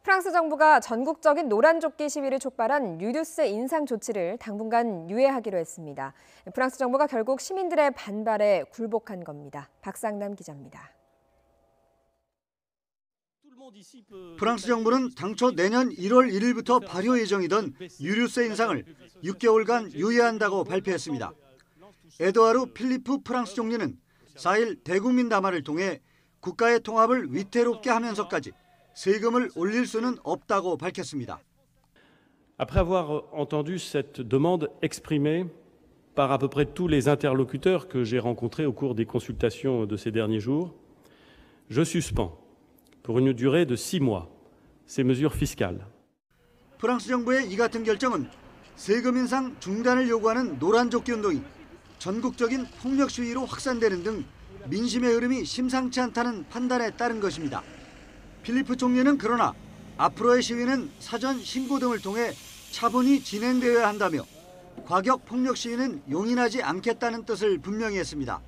프랑스 정부가 전국적인 노란조끼 시위를 촉발한 유류세 인상 조치를 당분간 유예하기로 했습니다. 프랑스 정부가 결국 시민들의 반발에 굴복한 겁니다. 박상남 기자입니다. 프랑스 정부는 당초 내년 1월 1일부터 발효 예정이던 유류세 인상을 6개월간 유예한다고 발표했습니다. 에드와르 필리프 프랑스 총리는 4일 대국민 담화를 통해 국가의 통합을 위태롭게 하면서까지 세금을 올릴 수는 없다고 밝혔습니다. Après avoir entendu cette demande exprimée par à peu près tous les interlocuteurs que j'ai rencontrés au cours des consultations de ces derniers jours, je suspends pour une durée de 6 mois ces mesures fiscales. 프랑스 정부의 이 같은 결정은 세금 인상 중단을 요구하는 노란조끼 운동이 전국적인 폭력 시위로 확산되는 등 민심의 흐름이 심상치 않다는 판단에 따른 것입니다. 필리프 총리는 그러나 앞으로의 시위는 사전 신고 등을 통해 차분히 진행되어야 한다며 과격 폭력 시위는 용인하지 않겠다는 뜻을 분명히 했습니다.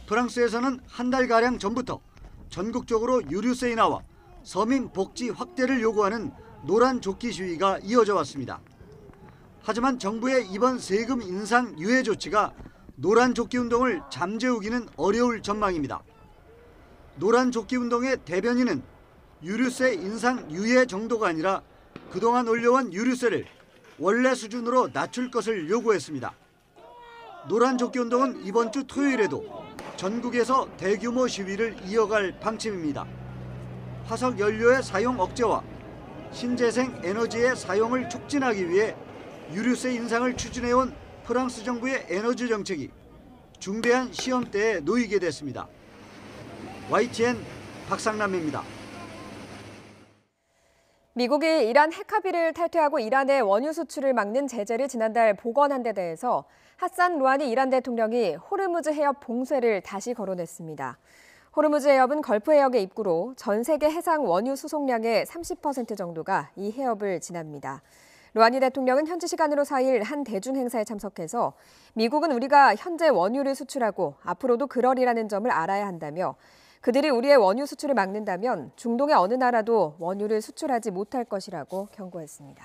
프랑스에서는 한 달가량 전부터 전국적으로 유류세 인하와 서민 복지 확대를 요구하는 노란 조끼 시위가 이어져 왔습니다. 하지만 정부의 이번 세금 인상 유예 조치가 노란 조끼 운동을 잠재우기는 어려울 전망입니다. 노란 조끼 운동의 대변인은 유류세 인상 유예 정도가 아니라 그동안 올려온 유류세를 원래 수준으로 낮출 것을 요구했습니다. 노란 조끼 운동은 이번 주 토요일에도 전국에서 대규모 시위를 이어갈 방침입니다. 화석 연료의 사용 억제와 신재생 에너지의 사용을 촉진하기 위해 유류세 인상을 추진해온 프랑스 정부의 에너지 정책이 중대한 시험대에 놓이게 됐습니다. YTN 박상남입니다. 미국이 이란 핵합의를 탈퇴하고 이란의 원유 수출을 막는 제재를 지난달 복원한 데 대해서 하산 루하니 이란 대통령이 호르무즈 해협 봉쇄를 다시 거론했습니다. 호르무즈 해협은 걸프 해역의 입구로 전 세계 해상 원유 수송량의 30% 정도가 이 해협을 지납니다. 루하니 대통령은 현지 시간으로 4일 한 대중 행사에 참석해서 미국은 우리가 현재 원유를 수출하고 앞으로도 그러리라는 점을 알아야 한다며 그들이 우리의 원유 수출을 막는다면 중동의 어느 나라도 원유를 수출하지 못할 것이라고 경고했습니다.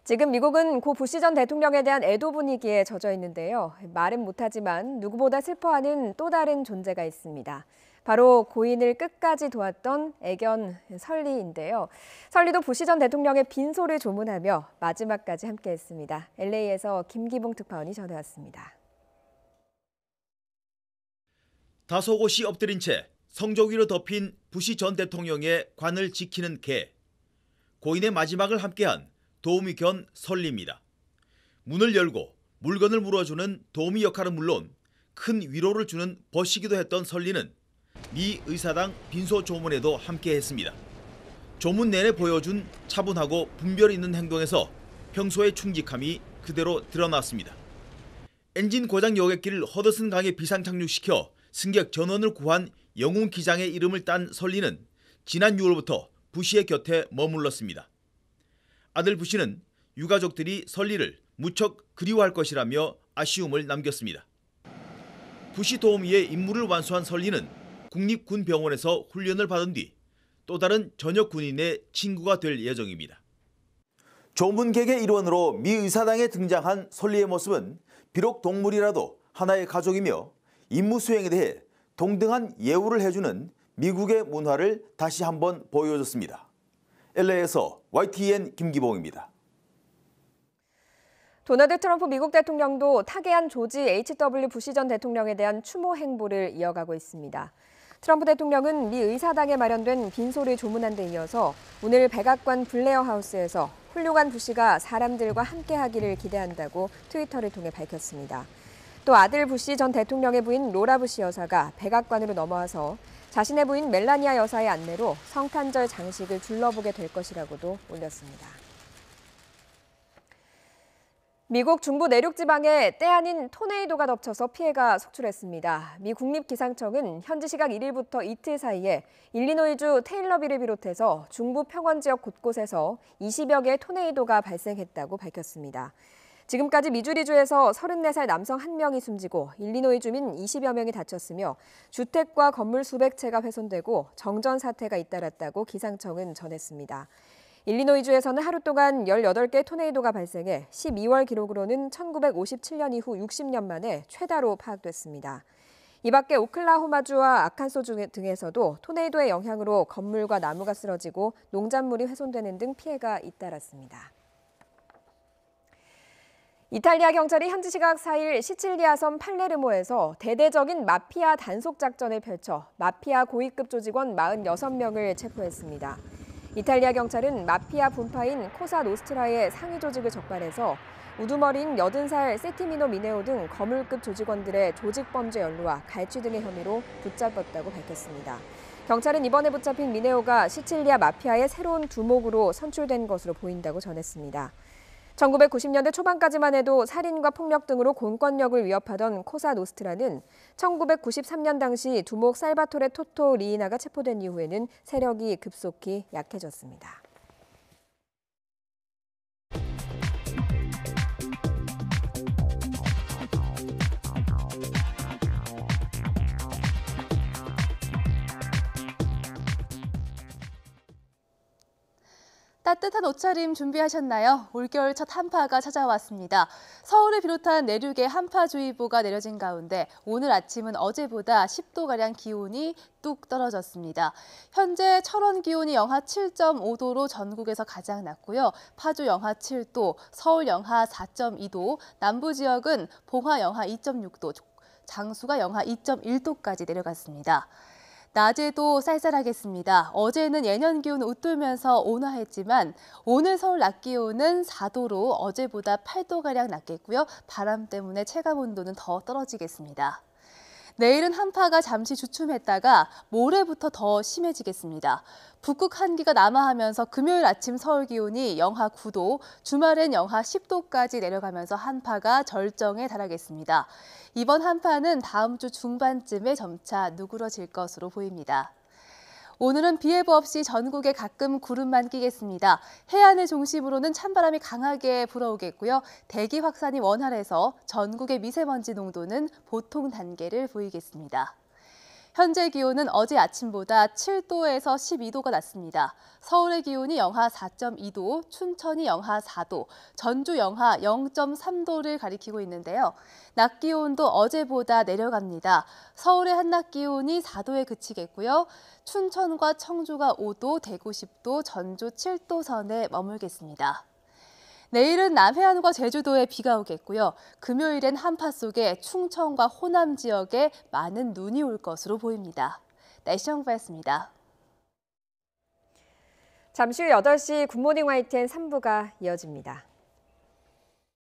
지금 미국은 고 부시 전 대통령에 대한 애도 분위기에 젖어 있는데요. 말은 못하지만 누구보다 슬퍼하는 또 다른 존재가 있습니다. 바로 고인을 끝까지 도왔던 애견 설리인데요. 설리도 부시 전 대통령의 빈소를 조문하며 마지막까지 함께했습니다. LA에서 김기봉 특파원이 전해왔습니다. 다소 곳이 엎드린 채 성적 위로 덮인 부시 전 대통령의 관을 지키는 개. 고인의 마지막을 함께한 도우미견 설리입니다. 문을 열고 물건을 물어주는 도우미 역할은 물론 큰 위로를 주는 벗이기도 했던 설리는 미 의사당 빈소 조문에도 함께했습니다. 조문 내내 보여준 차분하고 분별 있는 행동에서 평소의 충직함이 그대로 드러났습니다. 엔진 고장 여객기를 허드슨 강에 비상 착륙시켜 승객 전원을 구한 영웅 기장의 이름을 딴 설리는 지난 6월부터 부시의 곁에 머물렀습니다. 아들 부시는 유가족들이 설리를 무척 그리워할 것이라며 아쉬움을 남겼습니다. 부시 도우미의 임무를 완수한 설리는 국립군병원에서 훈련을 받은 뒤 또 다른 전역 군인의 친구가 될 예정입니다. 조문객의 일원으로 미 의사당에 등장한 설리의 모습은 비록 동물이라도 하나의 가족이며 임무 수행에 대해 동등한 예우를 해주는 미국의 문화를 다시 한번 보여줬습니다. LA에서 YTN 김기봉입니다. 도널드 트럼프 미국 대통령도 타계한 조지 H.W. 부시 전 대통령에 대한 추모 행보를 이어가고 있습니다. 트럼프 대통령은 미 의사당에 마련된 빈소를 조문한 데 이어서 오늘 백악관 블레어 하우스에서 훌륭한 부시가 사람들과 함께하기를 기대한다고 트위터를 통해 밝혔습니다. 또 아들 부시 전 대통령의 부인 로라 부시 여사가 백악관으로 넘어와서 자신의 부인 멜라니아 여사의 안내로 성탄절 장식을 둘러보게 될 것이라고도 올렸습니다. 미국 중부 내륙 지방에 때 아닌 토네이도가 덮쳐서 피해가 속출했습니다. 미 국립기상청은 현지 시각 1일부터 이틀 사이에 일리노이주 테일러비를 비롯해서 중부 평원 지역 곳곳에서 20여 개의 토네이도가 발생했다고 밝혔습니다. 지금까지 미주리주에서 34살 남성 1명이 숨지고 일리노이 주민 20여 명이 다쳤으며 주택과 건물 수백 채가 훼손되고 정전 사태가 잇따랐다고 기상청은 전했습니다. 일리노이주에서는 하루 동안 18개의 토네이도가 발생해 12월 기록으로는 1957년 이후 60년 만에 최다로 파악됐습니다. 이 밖에 오클라호마주와 아칸소 등에서도 토네이도의 영향으로 건물과 나무가 쓰러지고 농작물이 훼손되는 등 피해가 잇따랐습니다. 이탈리아 경찰이 현지 시각 4일 시칠리아섬 팔레르모에서 대대적인 마피아 단속 작전을 펼쳐 마피아 고위급 조직원 46명을 체포했습니다. 이탈리아 경찰은 마피아 분파인 코사 노스트라의 상위 조직을 적발해서 우두머리인 80살 세티미노 미네오 등 거물급 조직원들의 조직 범죄 연루와 갈취 등의 혐의로 붙잡았다고 밝혔습니다. 경찰은 이번에 붙잡힌 미네오가 시칠리아 마피아의 새로운 두목으로 선출된 것으로 보인다고 전했습니다. 1990년대 초반까지만 해도 살인과 폭력 등으로 공권력을 위협하던 코사 노스트라는 1993년 당시 두목 살바토레 토토 리이나가 체포된 이후에는 세력이 급속히 약해졌습니다. 따뜻한 옷차림 준비하셨나요? 올겨울 첫 한파가 찾아왔습니다. 서울을 비롯한 내륙에 한파주의보가 내려진 가운데 오늘 아침은 어제보다 10도가량 기온이 뚝 떨어졌습니다. 현재 철원 기온이 영하 7.5도로 전국에서 가장 낮고요. 파주 영하 7도, 서울 영하 4.2도, 남부 지역은 봉화 영하 2.6도, 장수가 영하 2.1도까지 내려갔습니다. 낮에도 쌀쌀하겠습니다. 어제는 예년 기온을 웃돌면서 온화했지만 오늘 서울 낮 기온은 4도로 어제보다 8도가량 낮겠고요. 바람 때문에 체감 온도는 더 떨어지겠습니다. 내일은 한파가 잠시 주춤했다가 모레부터 더 심해지겠습니다. 북극 한기가 남하하면서 금요일 아침 서울 기온이 영하 9도, 주말엔 영하 10도까지 내려가면서 한파가 절정에 달하겠습니다. 이번 한파는 다음 주 중반쯤에 점차 누그러질 것으로 보입니다. 오늘은 비 예보 없이 전국에 가끔 구름만 끼겠습니다. 해안을 중심으로는 찬바람이 강하게 불어오겠고요. 대기 확산이 원활해서 전국의 미세먼지 농도는 보통 단계를 보이겠습니다. 현재 기온은 어제 아침보다 7도에서 12도가 낮습니다. 서울의 기온이 영하 4.2도, 춘천이 영하 4도, 전주 영하 0.3도를 가리키고 있는데요. 낮 기온도 어제보다 내려갑니다. 서울의 한낮 기온이 4도에 그치겠고요. 춘천과 청주가 5도, 대구 10도, 전주 7도 선에 머물겠습니다. 내일은 남해안과 제주도에 비가 오겠고요. 금요일엔 한파 속에 충청과 호남 지역에 많은 눈이 올 것으로 보입니다. 날씨 정보였습니다. 잠시 후 8시 굿모닝 YTN 3부가 이어집니다.